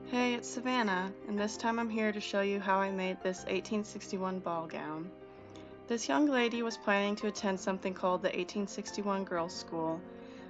Hey, it's Savannah, and this time I'm here to show you how I made this 1861 ball gown. This young lady was planning to attend something called the 1861 Girls' School,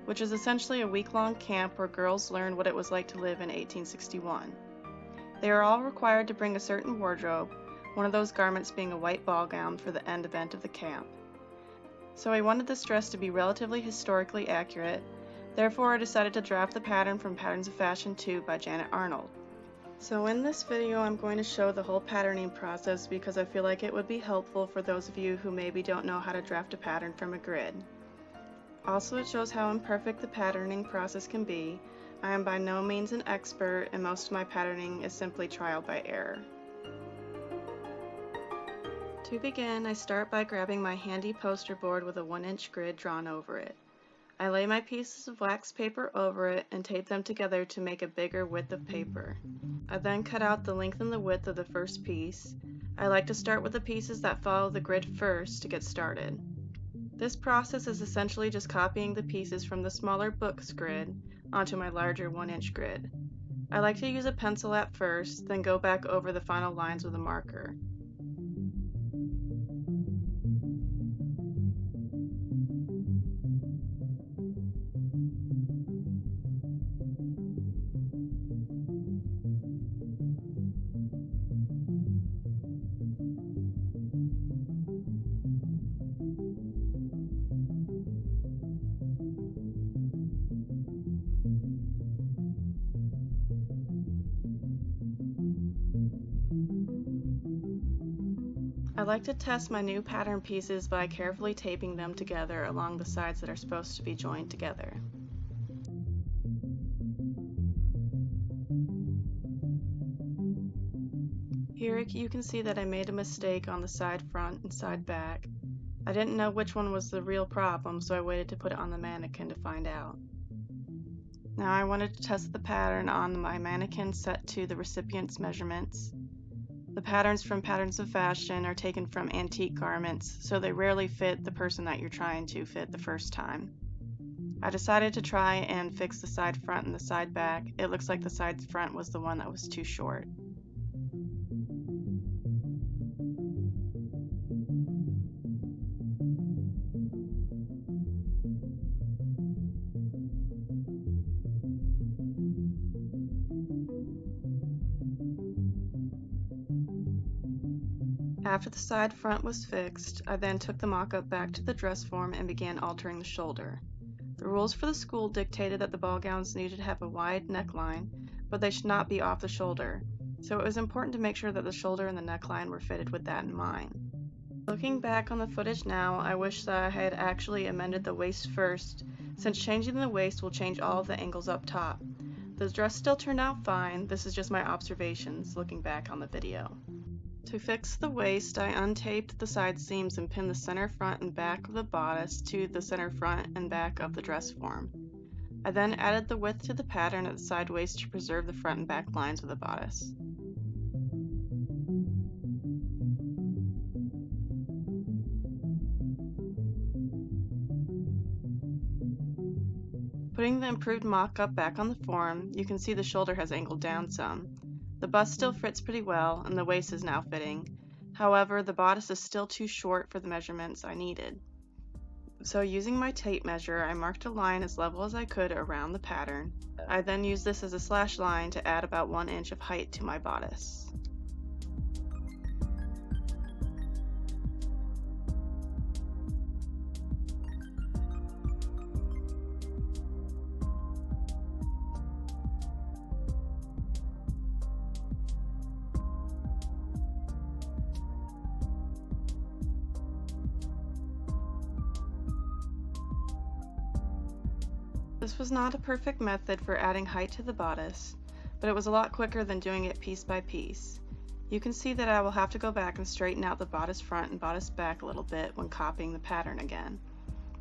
which is essentially a week-long camp where girls learn what it was like to live in 1861. They are all required to bring a certain wardrobe, one of those garments being a white ball gown for the end event of the camp. So I wanted this dress to be relatively historically accurate, therefore I decided to draft the pattern from Patterns of Fashion 2 by Janet Arnold. So in this video I'm going to show the whole patterning process because I feel like it would be helpful for those of you who maybe don't know how to draft a pattern from a grid. Also, it shows how imperfect the patterning process can be. I am by no means an expert, and most of my patterning is simply trial by error. To begin, I start by grabbing my handy poster board with a 1-inch grid drawn over it. I lay my pieces of wax paper over it and tape them together to make a bigger width of paper. I then cut out the length and the width of the first piece. I like to start with the pieces that follow the grid first to get started. This process is essentially just copying the pieces from the smaller book's grid onto my larger 1-inch grid. I like to use a pencil at first, then go back over the final lines with a marker. I like to test my new pattern pieces by carefully taping them together along the sides that are supposed to be joined together. Here you can see that I made a mistake on the side front and side back. I didn't know which one was the real problem, so I waited to put it on the mannequin to find out. Now I wanted to test the pattern on my mannequin set to the recipient's measurements. The patterns from Patterns of Fashion are taken from antique garments, so they rarely fit the person that you're trying to fit the first time. I decided to try and fix the side front and the side back. It looks like the side front was the one that was too short. After the side front was fixed, I then took the mock-up back to the dress form and began altering the shoulder. The rules for the school dictated that the ball gowns needed to have a wide neckline, but they should not be off the shoulder, so it was important to make sure that the shoulder and the neckline were fitted with that in mind. Looking back on the footage now, I wish that I had actually amended the waist first, since changing the waist will change all of the angles up top. The dress still turned out fine, this is just my observations looking back on the video. To fix the waist, I untaped the side seams and pinned the center front and back of the bodice to the center front and back of the dress form. I then added the width to the pattern at the side waist to preserve the front and back lines of the bodice. Putting the improved mock-up back on the form, you can see the shoulder has angled down some. The bust still fits pretty well, and the waist is now fitting. However, the bodice is still too short for the measurements I needed. So using my tape measure, I marked a line as level as I could around the pattern. I then used this as a slash line to add about 1 inch of height to my bodice. This was not a perfect method for adding height to the bodice, but it was a lot quicker than doing it piece by piece. You can see that I will have to go back and straighten out the bodice front and bodice back a little bit when copying the pattern again.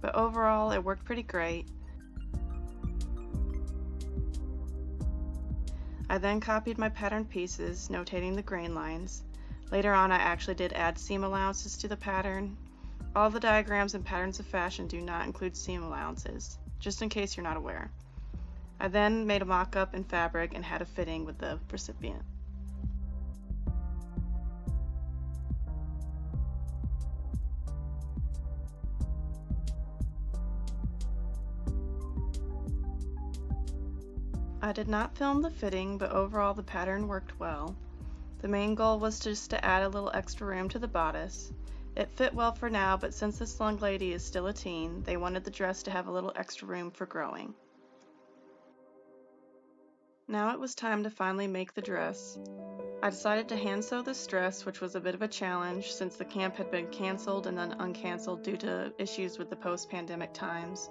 But overall, it worked pretty great. I then copied my pattern pieces, notating the grain lines. Later on, I actually did add seam allowances to the pattern. All the diagrams in Patterns of Fashion do not include seam allowances, just in case you're not aware. I then made a mock-up in fabric and had a fitting with the recipient. I did not film the fitting, but overall the pattern worked well. The main goal was just to add a little extra room to the bodice. It fit well for now, but since this young lady is still a teen, they wanted the dress to have a little extra room for growing. Now it was time to finally make the dress. I decided to hand sew this dress, which was a bit of a challenge since the camp had been canceled and then uncanceled due to issues with the post-pandemic times.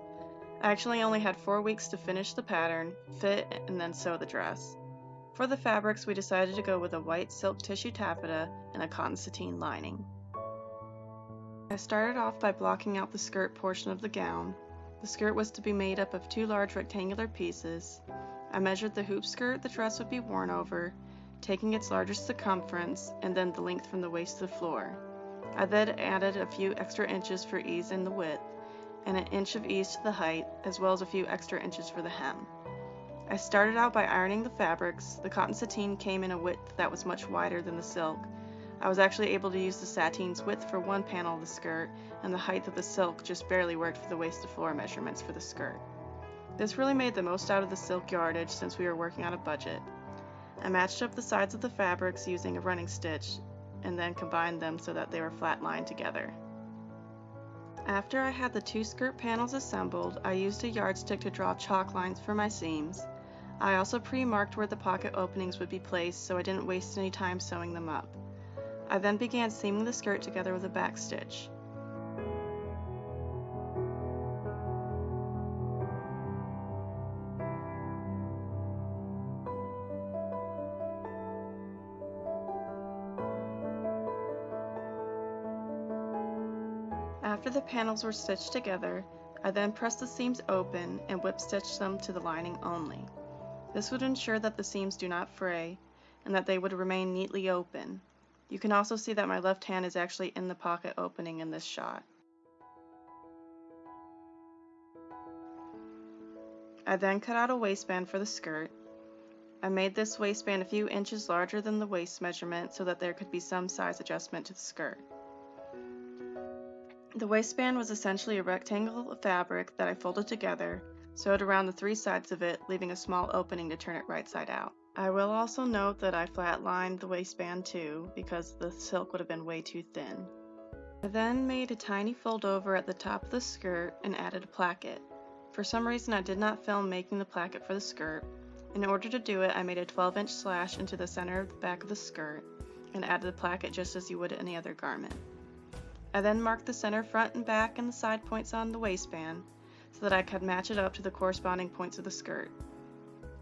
I actually only had 4 weeks to finish the pattern, fit, and then sew the dress. For the fabrics, we decided to go with a white silk tissue taffeta and a cotton sateen lining. I started off by blocking out the skirt portion of the gown. The skirt was to be made up of 2 large rectangular pieces. I measured the hoop skirt the dress would be worn over, taking its largest circumference and then the length from the waist to the floor. I then added a few extra inches for ease in the width, and an inch of ease to the height, as well as a few extra inches for the hem. I started out by ironing the fabrics. The cotton sateen came in a width that was much wider than the silk. I was actually able to use the sateen's width for one panel of the skirt, and the height of the silk just barely worked for the waist to floor measurements for the skirt. This really made the most out of the silk yardage since we were working on a budget. I matched up the sides of the fabrics using a running stitch, and then combined them so that they were flat lined together. After I had the 2 skirt panels assembled, I used a yardstick to draw chalk lines for my seams. I also pre-marked where the pocket openings would be placed so I didn't waste any time sewing them up. I then began seaming the skirt together with a back stitch. After the panels were stitched together, I then pressed the seams open and whip stitched them to the lining only. This would ensure that the seams do not fray and that they would remain neatly open. You can also see that my left hand is actually in the pocket opening in this shot. I then cut out a waistband for the skirt. I made this waistband a few inches larger than the waist measurement so that there could be some size adjustment to the skirt. The waistband was essentially a rectangle of fabric that I folded together, sewed around the 3 sides of it, leaving a small opening to turn it right side out. I will also note that I flat lined the waistband too, because the silk would have been way too thin. I then made a tiny fold over at the top of the skirt and added a placket. For some reason I did not film making the placket for the skirt. In order to do it, I made a 12-inch slash into the center of the back of the skirt and added the placket just as you would any other garment. I then marked the center front and back and the side points on the waistband so that I could match it up to the corresponding points of the skirt.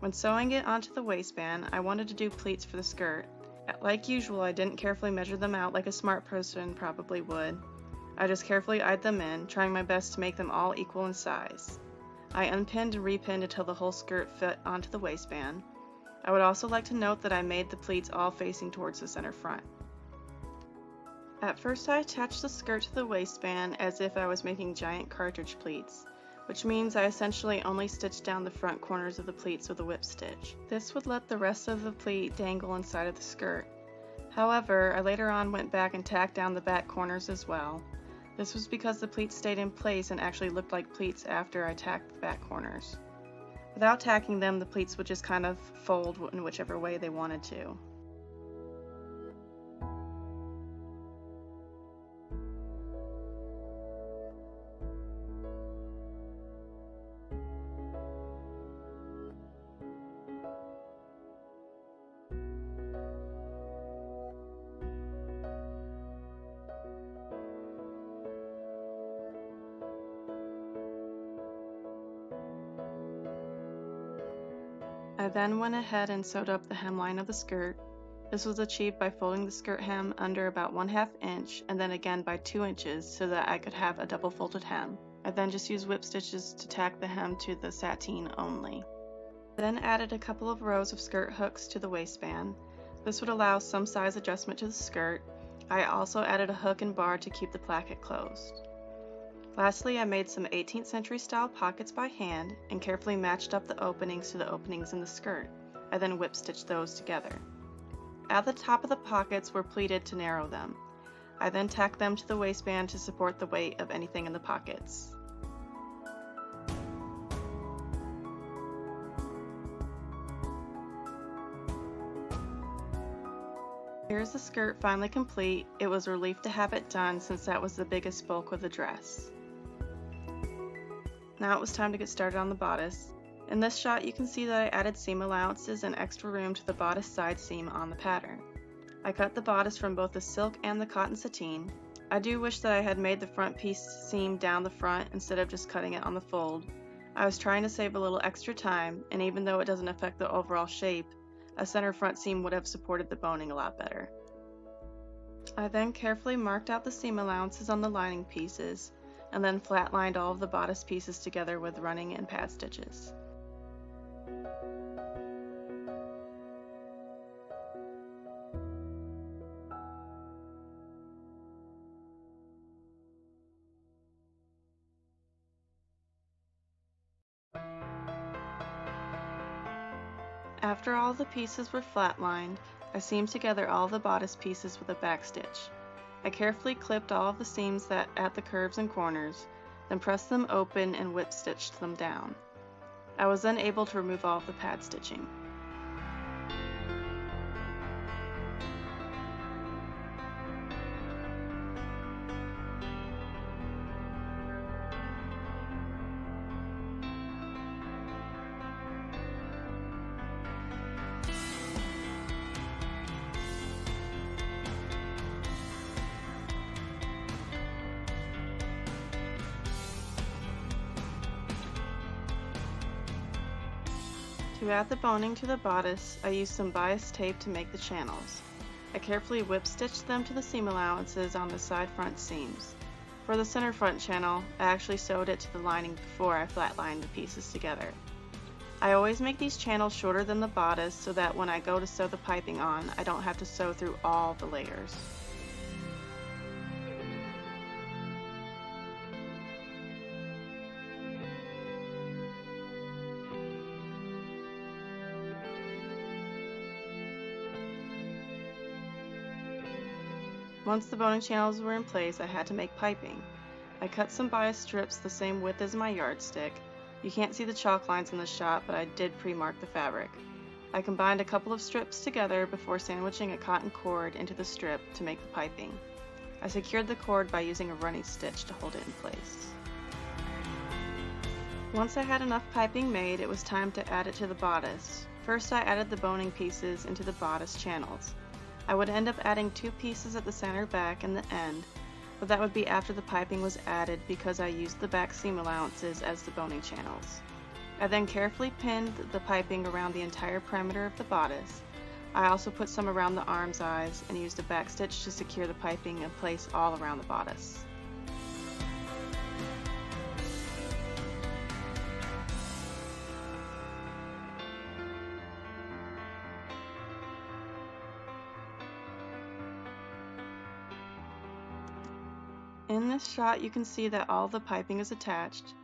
When sewing it onto the waistband, I wanted to do pleats for the skirt. Like usual, I didn't carefully measure them out like a smart person probably would. I just carefully eyed them in, trying my best to make them all equal in size. I unpinned and repinned until the whole skirt fit onto the waistband. I would also like to note that I made the pleats all facing towards the center front. At first I attached the skirt to the waistband as if I was making giant cartridge pleats, which means I essentially only stitched down the front corners of the pleats with a whip stitch. This would let the rest of the pleat dangle inside of the skirt. However, I later on went back and tacked down the back corners as well. This was because the pleats stayed in place and actually looked like pleats after I tacked the back corners. Without tacking them, the pleats would just kind of fold in whichever way they wanted to. I then went ahead and sewed up the hemline of the skirt. This was achieved by folding the skirt hem under about 1/2 inch and then again by 2 inches so that I could have a double folded hem. I then just used whip stitches to tack the hem to the sateen only. Then added a couple of rows of skirt hooks to the waistband. This would allow some size adjustment to the skirt. I also added a hook and bar to keep the placket closed. Lastly, I made some 18th century style pockets by hand and carefully matched up the openings to the openings in the skirt. I then whip stitched those together. At the top of the pockets were pleated to narrow them. I then tacked them to the waistband to support the weight of anything in the pockets. Here's the skirt finally complete. It was a relief to have it done since that was the biggest bulk of the dress. Now it was time to get started on the bodice. In this shot you can see that I added seam allowances and extra room to the bodice side seam on the pattern. I cut the bodice from both the silk and the cotton sateen. I do wish that I had made the front piece seam down the front instead of just cutting it on the fold. I was trying to save a little extra time, and even though it doesn't affect the overall shape, a center front seam would have supported the boning a lot better. I then carefully marked out the seam allowances on the lining pieces, and then flatlined all of the bodice pieces together with running and pad stitches. After all the pieces were flatlined, I seamed together all the bodice pieces with a back stitch. I carefully clipped all of the seams at the curves and corners, then pressed them open and whip stitched them down. I was then able to remove all of the pad stitching. To add the boning to the bodice, I used some bias tape to make the channels. I carefully whip stitched them to the seam allowances on the side front seams. For the center front channel, I actually sewed it to the lining before I flatlined the pieces together. I always make these channels shorter than the bodice so that when I go to sew the piping on, I don't have to sew through all the layers. Once the boning channels were in place, I had to make piping. I cut some bias strips the same width as my yardstick. You can't see the chalk lines in the shot, but I did pre-mark the fabric. I combined a couple of strips together before sandwiching a cotton cord into the strip to make the piping. I secured the cord by using a running stitch to hold it in place. Once I had enough piping made, it was time to add it to the bodice. First I added the boning pieces into the bodice channels. I would end up adding 2 pieces at the center back and the end, but that would be after the piping was added because I used the back seam allowances as the boning channels. I then carefully pinned the piping around the entire perimeter of the bodice. I also put some around the arm's eyes and used a back stitch to secure the piping in place all around the bodice. In this shot you can see that all the piping is attached.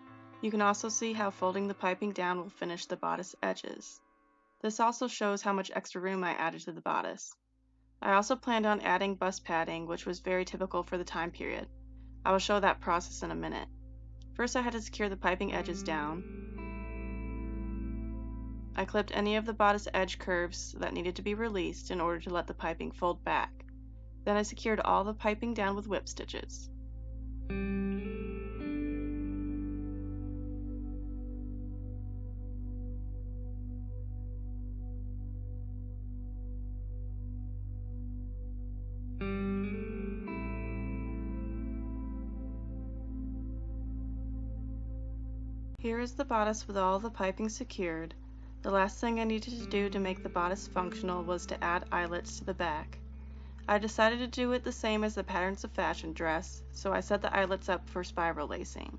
You can also see how folding the piping down will finish the bodice edges. This also shows how much extra room I added to the bodice. I also planned on adding bust padding, which was very typical for the time period. I will show that process in a minute. First I had to secure the piping edges down. I clipped any of the bodice edge curves that needed to be released in order to let the piping fold back. Then I secured all the piping down with whip stitches. Here is the bodice with all the piping secured. The last thing I needed to do to make the bodice functional was to add eyelets to the back. I decided to do it the same as the Patterns of Fashion dress, so I set the eyelets up for spiral lacing.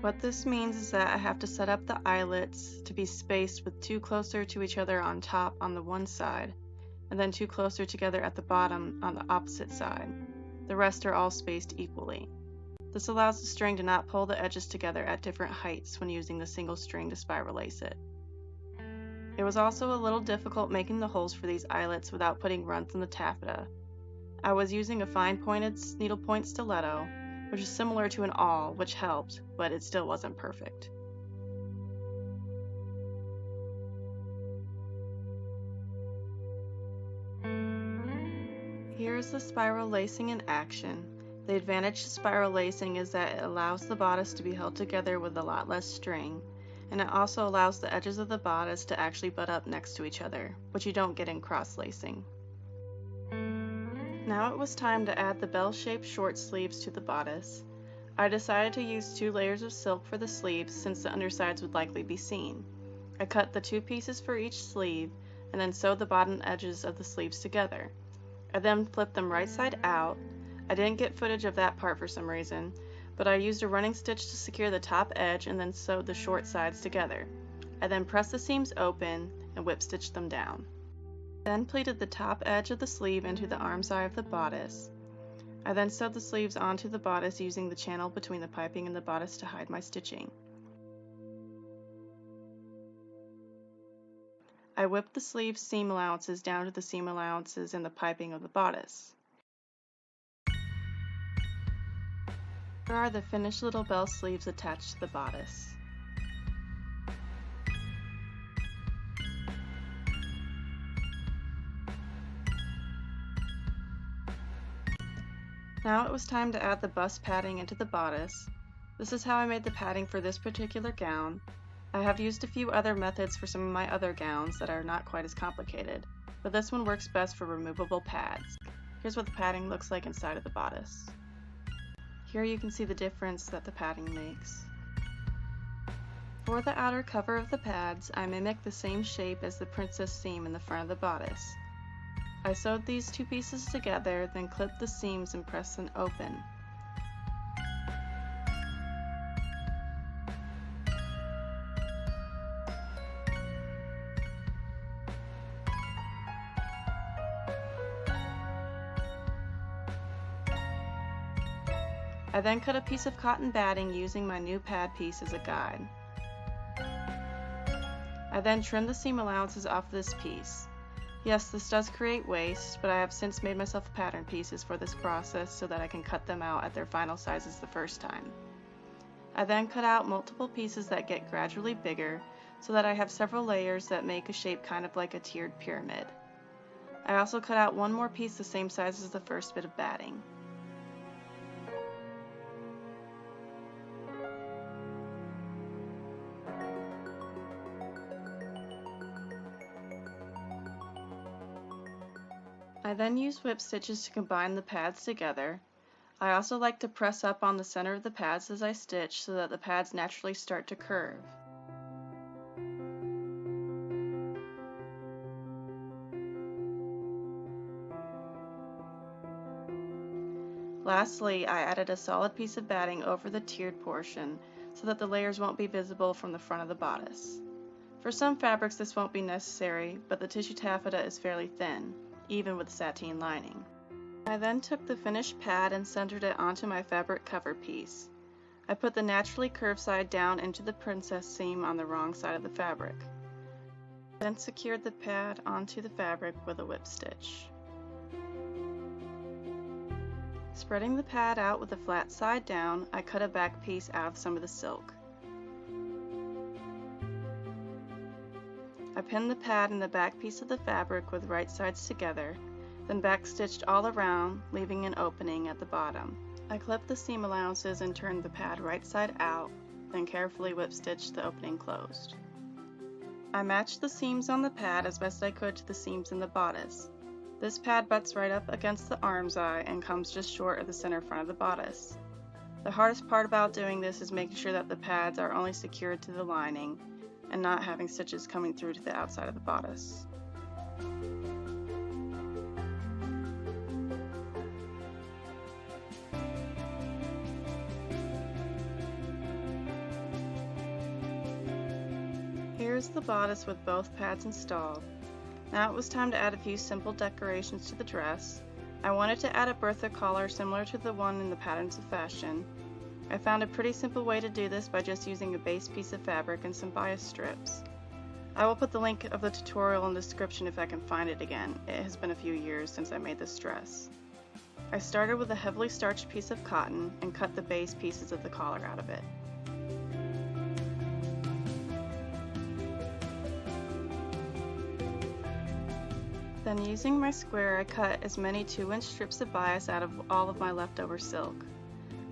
What this means is that I have to set up the eyelets to be spaced with 2 closer to each other on top on the one side, and then 2 closer together at the bottom on the opposite side. The rest are all spaced equally. This allows the string to not pull the edges together at different heights when using the single string to spiral lace it. It was also a little difficult making the holes for these eyelets without putting runs in the taffeta. I was using a fine-pointed needlepoint stiletto, which is similar to an awl, which helped, but it still wasn't perfect. Here is the spiral lacing in action. The advantage to spiral lacing is that it allows the bodice to be held together with a lot less string, and it also allows the edges of the bodice to actually butt up next to each other, which you don't get in cross lacing. Now it was time to add the bell-shaped short sleeves to the bodice. I decided to use 2 layers of silk for the sleeves since the undersides would likely be seen. I cut the 2 pieces for each sleeve and then sewed the bottom edges of the sleeves together. I then flipped them right side out. I didn't get footage of that part for some reason, but I used a running stitch to secure the top edge and then sewed the short sides together. I then pressed the seams open and whip stitched them down. Then pleated the top edge of the sleeve into the armscye of the bodice. I then sewed the sleeves onto the bodice using the channel between the piping and the bodice to hide my stitching. I whipped the sleeve seam allowances down to the seam allowances in the piping of the bodice. Here are the finished little bell sleeves attached to the bodice. Now it was time to add the bust padding into the bodice. This is how I made the padding for this particular gown. I have used a few other methods for some of my other gowns that are not quite as complicated, but this one works best for removable pads. Here's what the padding looks like inside of the bodice. Here you can see the difference that the padding makes. For the outer cover of the pads, I mimicked the same shape as the princess seam in the front of the bodice. I sewed these 2 pieces together, then clipped the seams and pressed them open. I then cut a piece of cotton batting using my new pad piece as a guide. I then trimmed the seam allowances off this piece. Yes, this does create waste, but I have since made myself pattern pieces for this process so that I can cut them out at their final sizes the first time. I then cut out multiple pieces that get gradually bigger so that I have several layers that make a shape kind of like a tiered pyramid. I also cut out one more piece the same size as the first bit of batting. I then use whip stitches to combine the pads together. I also like to press up on the center of the pads as I stitch so that the pads naturally start to curve. Lastly, I added a solid piece of batting over the tiered portion so that the layers won't be visible from the front of the bodice. For some fabrics this won't be necessary, but the tissue taffeta is fairly thin, even with sateen lining. I then took the finished pad and centered it onto my fabric cover piece. I put the naturally curved side down into the princess seam on the wrong side of the fabric. Then secured the pad onto the fabric with a whip stitch. Spreading the pad out with the flat side down, I cut a back piece out of some of the silk. I pinned the pad and the back piece of the fabric with right sides together, then back stitched all around, leaving an opening at the bottom. I clipped the seam allowances and turned the pad right side out, then carefully whip stitched the opening closed. I matched the seams on the pad as best I could to the seams in the bodice. This pad butts right up against the armscye and comes just short of the center front of the bodice. The hardest part about doing this is making sure that the pads are only secured to the lining and not having stitches coming through to the outside of the bodice. Here's the bodice with both pads installed. Now it was time to add a few simple decorations to the dress. I wanted to add a Bertha collar similar to the one in the Patterns of Fashion. I found a pretty simple way to do this by just using a base piece of fabric and some bias strips. I will put the link of the tutorial in the description if I can find it again. It has been a few years since I made this dress. I started with a heavily starched piece of cotton and cut the base pieces of the collar out of it. Then using my square, I cut as many 2-inch strips of bias out of all of my leftover silk.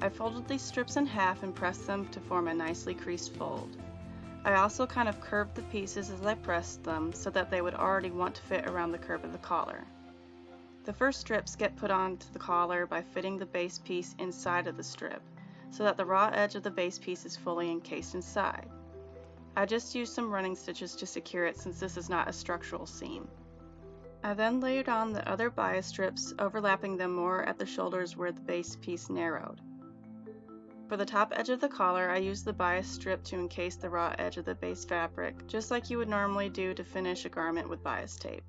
I folded these strips in half and pressed them to form a nicely creased fold. I also kind of curved the pieces as I pressed them so that they would already want to fit around the curve of the collar. The first strips get put onto the collar by fitting the base piece inside of the strip so that the raw edge of the base piece is fully encased inside. I just used some running stitches to secure it since this is not a structural seam. I then layered on the other bias strips, overlapping them more at the shoulders where the base piece narrowed. For the top edge of the collar, I used the bias strip to encase the raw edge of the base fabric, just like you would normally do to finish a garment with bias tape.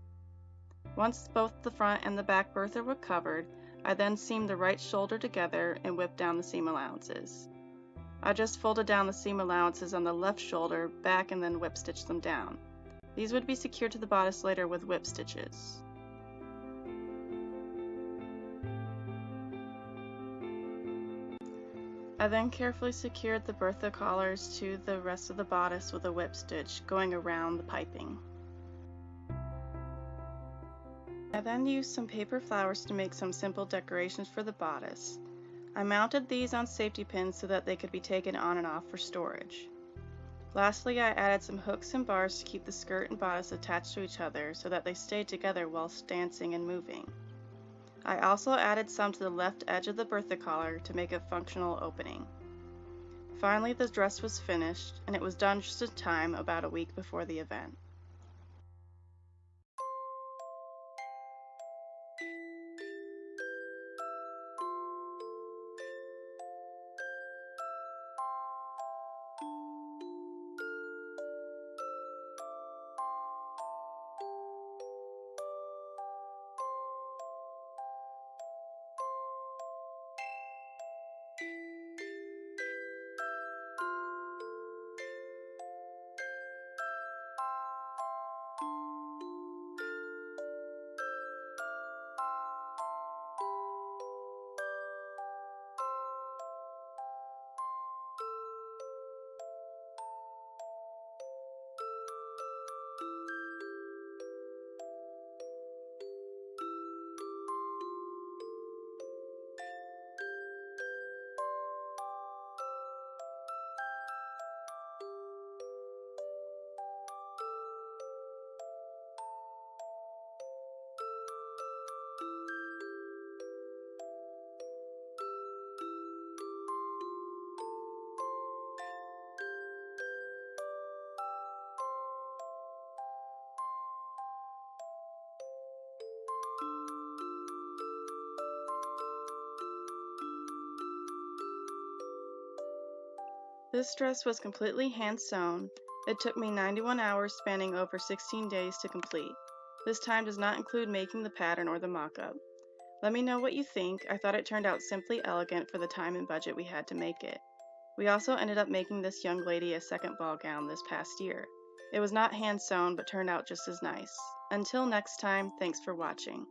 Once both the front and the back bertha were covered, I then seamed the right shoulder together and whipped down the seam allowances. I just folded down the seam allowances on the left shoulder back and then whip stitched them down. These would be secured to the bodice later with whip stitches. I then carefully secured the bertha collars to the rest of the bodice with a whip stitch going around the piping. I then used some paper flowers to make some simple decorations for the bodice. I mounted these on safety pins so that they could be taken on and off for storage. Lastly, I added some hooks and bars to keep the skirt and bodice attached to each other so that they stayed together whilst dancing and moving. I also added some to the left edge of the bertha collar to make a functional opening. Finally, the dress was finished, and it was done just in time about a week before the event. This dress was completely hand-sewn. It took me 91 hours spanning over 16 days to complete. This time does not include making the pattern or the mock-up. Let me know what you think. I thought it turned out simply elegant for the time and budget we had to make it. We also ended up making this young lady a second ball gown this past year. It was not hand-sewn but turned out just as nice. Until next time, thanks for watching.